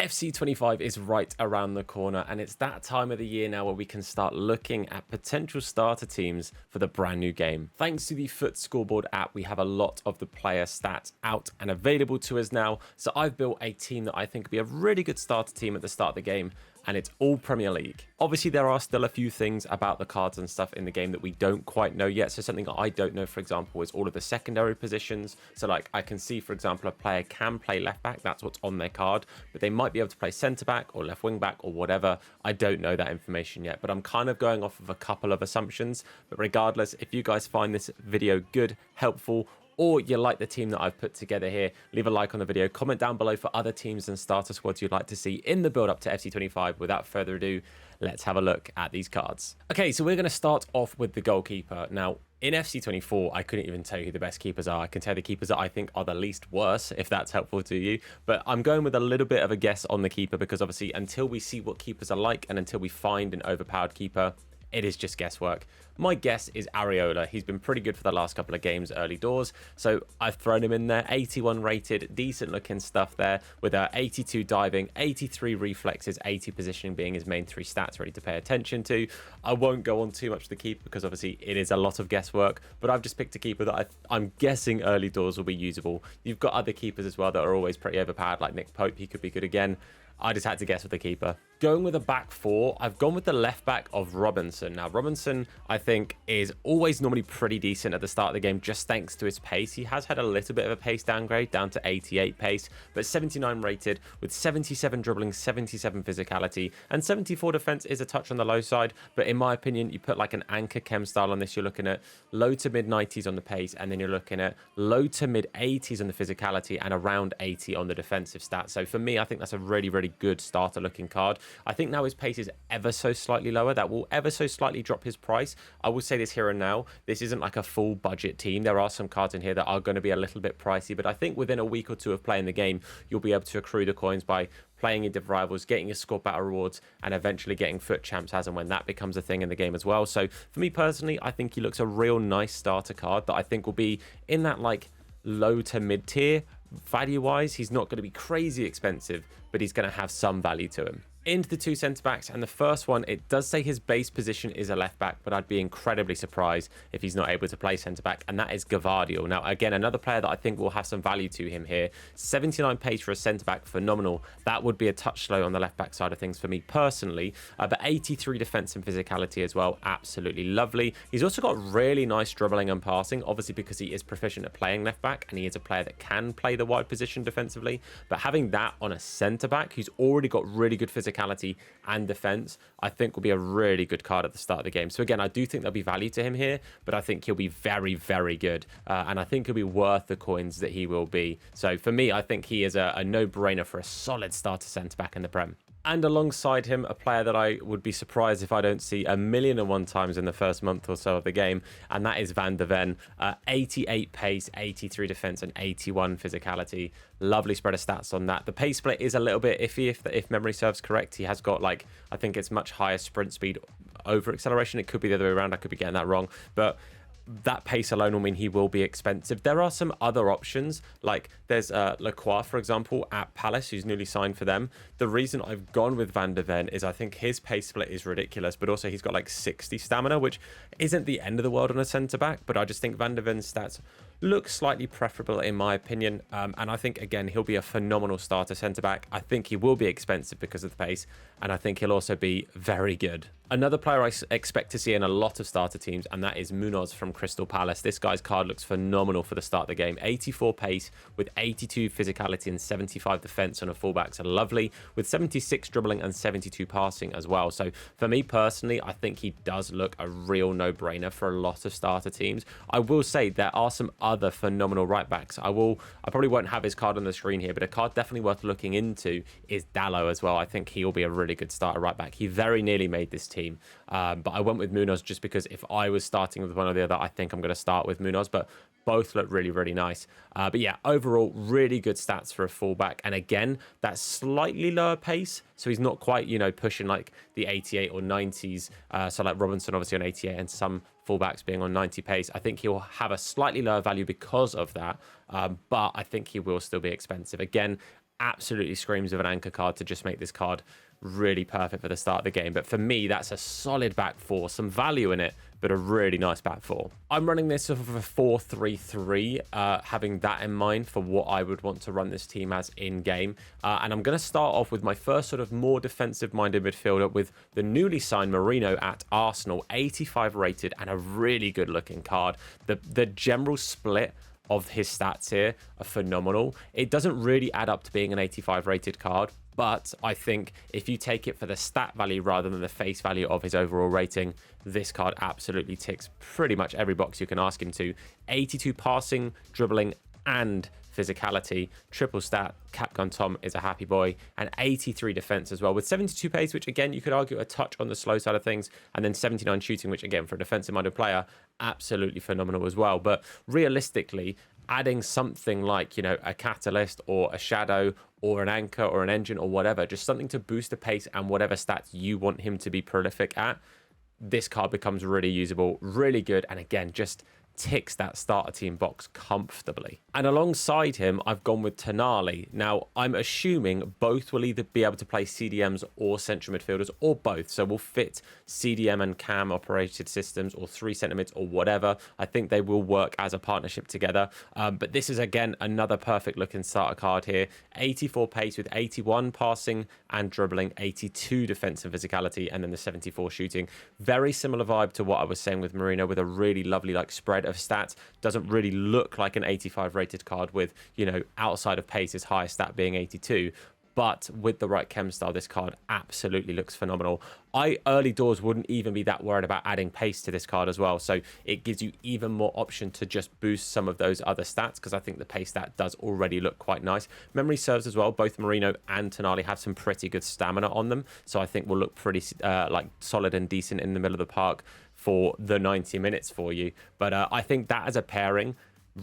FC25 is right around the corner, and it's that time of the year now where we can start looking at potential starter teams for the brand new game. Thanks to the Foot Scoreboard app, we have a lot of the player stats out and available to us now, so I've built a team that I think will be a really good starter team at the start of the game, and it's all Premier League. Obviously, there are still a few things about the cards and stuff in the game that we don't quite know yet. So something that I don't know, for example, is all of the secondary positions. So like I can see, for example, a player can play left back. That's what's on their card, but they might be able to play centre back or left wing back or whatever. I don't know that information yet, but I'm kind of going off of a couple of assumptions. But regardless, if you guys find this video good, helpful, or you like the team that I've put together here, leave a like on the video, comment down below for other teams and starter squads you'd like to see in the build up to FC25. Without further ado, let's have a look at these cards. Okay, so we're going to start off with the goalkeeper. Now, in FC24, I couldn't even tell you who the best keepers are. I can tell the keepers that I think are the least worse, if that's helpful to you. But I'm going with a little bit of a guess on the keeper because obviously until we see what keepers are like and until we find an overpowered keeper, it is just guesswork. My guess is Areola. He's been pretty good for the last couple of games early doors, so I've thrown him in there. 81 rated, decent looking stuff there with 82 diving, 83 reflexes, 80 positioning being his main three stats ready to pay attention to. I won't go on too much to the keeper because obviously it is a lot of guesswork, but I've just picked a keeper that I'm guessing early doors will be usable. You've got other keepers as well that are always pretty overpowered, like Nick Pope. He could be good again. I just had to guess with the keeper. Going with a back four, I've gone with the left back of Robinson. Now, Robinson, I think, is always normally pretty decent at the start of the game, just thanks to his pace. He has had a little bit of a pace downgrade, down to 88 pace, but 79 rated with 77 dribbling, 77 physicality, and 74 defense is a touch on the low side. But in my opinion, you put like an anchor chem style on this, you're looking at low to mid 90s on the pace, and then you're looking at low to mid 80s on the physicality and around 80 on the defensive stats. So for me, I think that's a really, really good starter looking card. I think now his pace is ever so slightly lower. That will ever so slightly drop his price. I will say this here and now, this isn't like a full budget team. There are some cards in here that are going to be a little bit pricey, but I think within a week or two of playing the game, you'll be able to accrue the coins by playing into rivals, getting your squad battle rewards, and eventually getting foot champs as and when that becomes a thing in the game as well. So for me personally, I think he looks a real nice starter card that I think will be in that like low to mid tier. Value wise, he's not going to be crazy expensive, but he's going to have some value to him. Into the two centre backs, and the first one, it does say his base position is a left back, but I'd be incredibly surprised if he's not able to play centre back, and that is Gavardio. Now, again, another player that I think will have some value to him here. 79 pace for a centre back, phenomenal. That would be a touch slow on the left back side of things for me personally, but 83 defence and physicality as well, absolutely lovely. He's also got really nice dribbling and passing, obviously because he is proficient at playing left back, and he is a player that can play the wide position defensively. But having that on a centre back who's already got really good physicality and defense, I think will be a really good card at the start of the game. So again, I do think there'll be value to him here, but I think he'll be very, very good. And I think he'll be worth the coins that he will be. So for me, I think he is a no-brainer for a solid starter centre-back in the Prem. And alongside him, a player that I would be surprised if I don't see 1,000,001 times in the first month or so of the game, and that is Van de Ven. 88 pace, 83 defense, and 81 physicality. Lovely spread of stats on that. The pace split is a little bit iffy if memory serves correct. He has got, like, I think it's much higher sprint speed over acceleration. It could be the other way around. I could be getting that wrong. But that pace alone will mean he will be expensive. There are some other options, like there's Lacroix, for example, at Palace, who's newly signed for them. The reason I've gone with Van de Ven is I think his pace split is ridiculous, but also he's got like 60 stamina, which isn't the end of the world on a centre-back, but I just think Van de Ven's stats look slightly preferable in my opinion, and I think, again, he'll be a phenomenal starter centre-back. I think he will be expensive because of the pace, and I think he'll also be very good. Another player I expect to see in a lot of starter teams, and that is Munoz from Crystal Palace. This guy's card looks phenomenal for the start of the game. 84 pace with 82 physicality and 75 defense on a fullback, so lovely, with 76 dribbling and 72 passing as well. So for me personally, I think he does look a real no-brainer for a lot of starter teams. I will say there are some other phenomenal right backs. I probably won't have his card on the screen here, but a card definitely worth looking into is Dallo as well. I think he'll be a really good starter right back. He very nearly made this team, but I went with Munoz just because if I was starting with one or the other, I think I'm going to start with Munoz, but both look really, really nice. But yeah, overall, really good stats for a fullback. And again, that slightly lower pace. So he's not quite, you know, pushing like the 88 or 90s. So like Robinson, obviously on 88, and some fullbacks being on 90 pace. I think he'll have a slightly lower value because of that. But I think he will still be expensive. Again, absolutely screams of an anchor card to just make this card really perfect for the start of the game. But for me, that's a solid back four, some value in it, but a really nice back four. I'm running this off of a 4-3-3, having that in mind for what I would want to run this team as in game. And I'm going to start off with my first sort of more defensive-minded midfielder with the newly signed Merino at Arsenal, 85 rated and a really good looking card. The general split of his stats here are phenomenal. It doesn't really add up to being an 85 rated card, but I think if you take it for the stat value rather than the face value of his overall rating, this card absolutely ticks pretty much every box you can ask him to. 82 passing, dribbling, and physicality, triple stat. Capgun Tom is a happy boy, and 83 defense as well, with 72 pace, which again you could argue a touch on the slow side of things, and then 79 shooting, which again for a defensive minded player, absolutely phenomenal as well. But realistically, adding something like, you know, a catalyst or a shadow or an anchor or an engine or whatever, just something to boost the pace and whatever stats you want him to be prolific at, this card becomes really usable, really good, and again just ticks that starter team box comfortably. And alongside him, I've gone with Tonali. Now, I'm assuming both will either be able to play CDMs or central midfielders, or both. So we'll fit CDM and cam operated systems, or 3 centre mids, or whatever. I think they will work as a partnership together. But this is, again, another perfect looking starter card here. 84 pace with 81 passing and dribbling, 82 defensive physicality, and then the 74 shooting. Very similar vibe to what I was saying with Marino, with a really lovely like spread of stats. Doesn't really look like an 85 rated card with, you know, outside of pace, his highest stat being 82. But with the right chem style, this card absolutely looks phenomenal. I early doors wouldn't even be that worried about adding pace to this card as well. So it gives you even more option to just boost some of those other stats, because I think the pace stat does already look quite nice. Memory serves as well. Both Marino and Tonali have some pretty good stamina on them. So I think will look pretty like solid and decent in the middle of the park for the 90 minutes for you. But I think that as a pairing,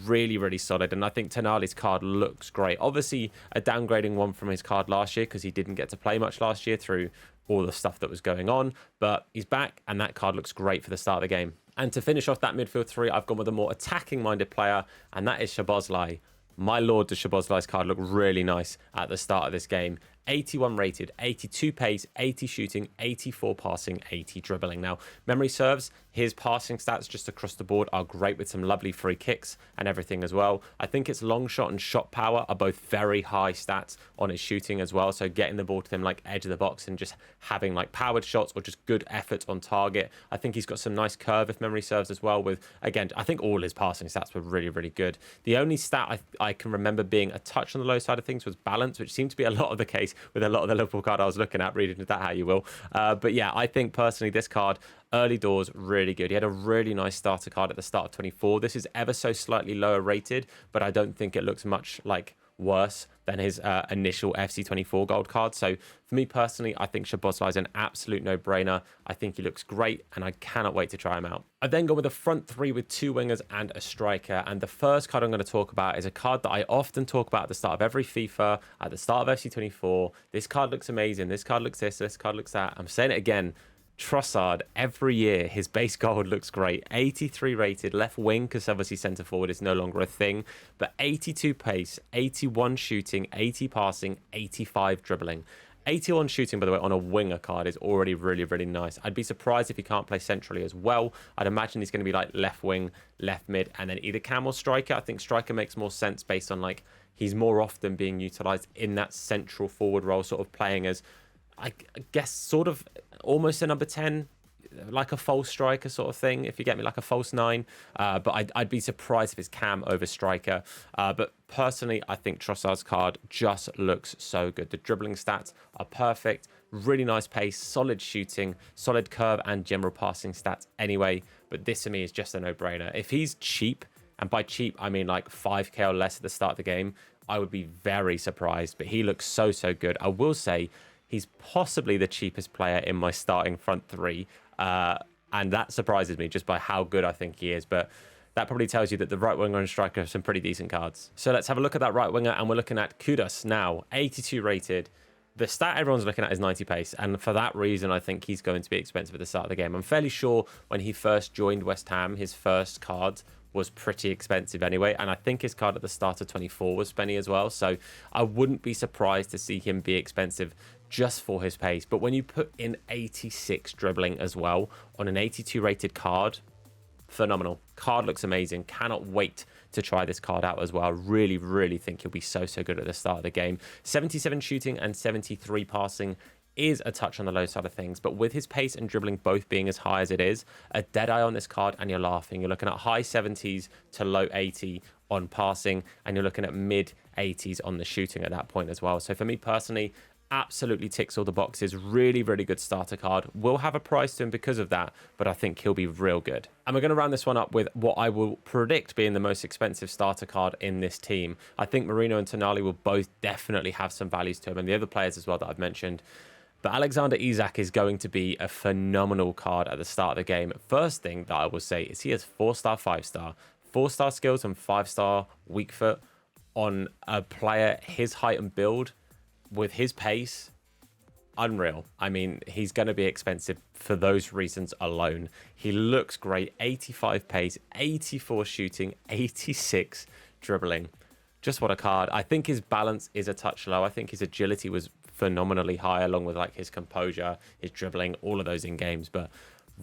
really solid, and I think Tonali's card looks great. Obviously a downgrading one from his card last year because he didn't get to play much last year through all the stuff that was going on, but he's back and that card looks great for the start of the game. And to finish off that midfield three, I've gone with a more attacking minded player, and that is Szoboszlai. My lord, does Szoboszlai's card look really nice at the start of this game. 81 rated, 82 pace, 80 shooting, 84 passing, 80 dribbling. Now, memory serves, his passing stats just across the board are great with some lovely free kicks and everything as well. I think its long shot and shot power are both very high stats on his shooting as well. So getting the ball to him like edge of the box and just having like powered shots or just good effort on target. I think he's got some nice curve if memory serves as well with, again, I think all his passing stats were really good. The only stat I can remember being a touch on the low side of things was balance, which seemed to be a lot of the case with a lot of the Liverpool card I was looking at. Read into that how you will. But yeah, I think personally this card, early doors, really good. He had a really nice starter card at the start of 24. This is ever so slightly lower rated, but I don't think it looks much like worse than his initial FC24 gold card. So for me personally, I think Szoboszlai is an absolute no-brainer. I think he looks great, and I cannot wait to try him out. I then go with a front three with 2 wingers and a striker. And the first card I'm going to talk about is a card that I often talk about at the start of every FIFA, at the start of FC24. This card looks amazing. This card looks this card looks that. I'm saying it again. Trossard, every year, his base gold looks great. 83 rated, left wing, because obviously centre forward is no longer a thing. But 82 pace, 81 shooting, 80 passing, 85 dribbling. 81 shooting, by the way, on a winger card is already really nice. I'd be surprised if he can't play centrally as well. I'd imagine he's going to be like left wing, left mid, and then either cam or striker. I think striker makes more sense based on like he's more often being utilised in that central forward role, sort of playing as, I guess, sort of almost a number 10, like a false striker sort of thing, if you get me, like a false 9. But I'd be surprised if it's cam over striker. But personally, I think Trossard's card just looks so good. The dribbling stats are perfect, really nice pace, solid shooting, solid curve, and general passing stats anyway. But this to me is just a no-brainer. If he's cheap, and by cheap, I mean like 5k or less at the start of the game, I would be very surprised. But he looks so good. I will say, he's possibly the cheapest player in my starting front three. And that surprises me just by how good I think he is. But that probably tells you that the right winger and striker have some pretty decent cards. So let's have a look at that right winger. And we're looking at Kudus now, 82 rated. The stat everyone's looking at is 90 pace. And for that reason, I think he's going to be expensive at the start of the game. I'm fairly sure when he first joined West Ham, his first card was pretty expensive anyway. And I think his card at the start of 24 was spenny as well. So I wouldn't be surprised to see him be expensive just for his pace. But when you put in 86 dribbling as well on an 82 rated card, phenomenal. Card looks amazing. Cannot wait to try this card out as well. Really, really think he'll be so good at the start of the game. 77 shooting and 73 passing is a touch on the low side of things, but with his pace and dribbling both being as high as it is, a dead eye on this card and you're laughing. You're looking at high 70s to low 80 on passing, and you're looking at mid 80s on the shooting at that point as well. So for me personally, absolutely ticks all the boxes. Really, really good starter card. Will have a price to him because of that, but I think he'll be real good. And we're going to round this one up with what I will predict being the most expensive starter card in this team. I think Marino and Tonali will both definitely have some values to him, and the other players as well that I've mentioned. But Alexander Isak is going to be a phenomenal card at the start of the game. First thing that I will say is he has 4-star, 5-star, 4-star skills and 5-star weak foot on a player his height and build with his pace. Unreal. I mean, he's going to be expensive for those reasons alone. He looks great. 85 pace, 84 shooting, 86 dribbling. Just what a card. I think his balance is a touch low. I think his agility was phenomenally high, along with like his composure, his dribbling, all of those in games. But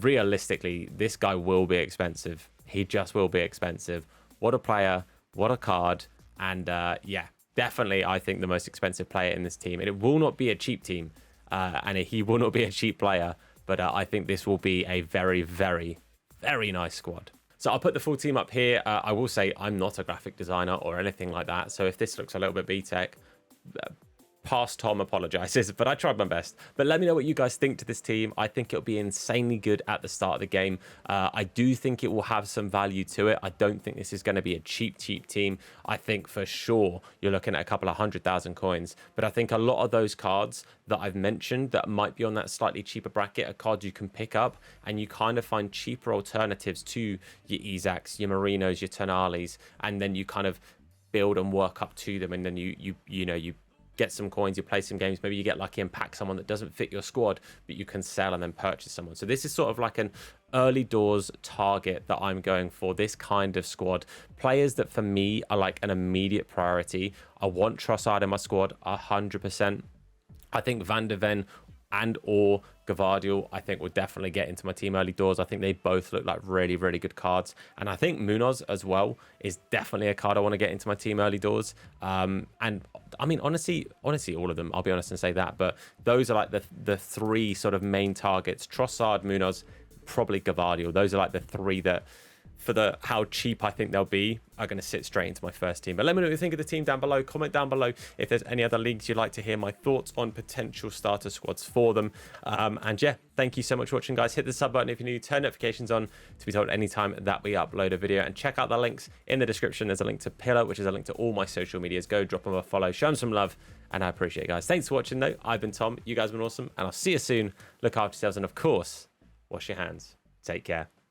realistically, this guy will be expensive. He just will be expensive. What a player, what a card. And yeah, definitely I think the most expensive player in this team. And it will not be a cheap team, and he will not be a cheap player, but I think this will be a very, very, very nice squad. So I'll put the full team up here. I will say I'm not a graphic designer or anything like that, so if this looks a little bit B-Tech, past Tom apologizes, but I tried my best. But let me know what you guys think to this team. I think it'll be insanely good at the start of the game. I do think it will have some value to it. I don't think this is going to be a cheap team. I think for sure you're looking at a couple of 100,000 coins. But I think a lot of those cards that I've mentioned that might be on that slightly cheaper bracket are cards you can pick up, and you kind of find cheaper alternatives to your Isaks, your Marinos, your Tonalis, and then you kind of build and work up to them, and then you get some coins, you play some games, maybe you get lucky and pack someone that doesn't fit your squad, but you can sell and then purchase someone. So this is sort of like an early doors target that I'm going for, this kind of squad. Players that for me are like an immediate priority. I want Trossard in my squad 100%. I think Van der Ven and or Gavardiol, I think, will definitely get into my team early doors. I think they both look like really, really good cards. And I think Munoz as well is definitely a card I want to get into my team early doors. And I mean, honestly, all of them, I'll be honest and say that. But those are like the three sort of main targets. Trossard, Munoz, probably Gavardiol. Those are like the three that, for how cheap I think they'll be, are going to sit straight into my first team. But let me know what you think of the team down below. Comment down below if there's any other leagues you'd like to hear my thoughts on potential starter squads for them. And yeah, thank you so much for watching, guys. Hit the sub button if you're new. Turn notifications on to be told anytime that we upload a video. And check out the links in the description. There's a link to Pillar, which is a link to all my social medias. Go drop them a follow. Show them some love. And I appreciate it, guys. Thanks for watching, though. I've been Tom. You guys have been awesome. And I'll see you soon. Look after yourselves. And of course, wash your hands. Take care.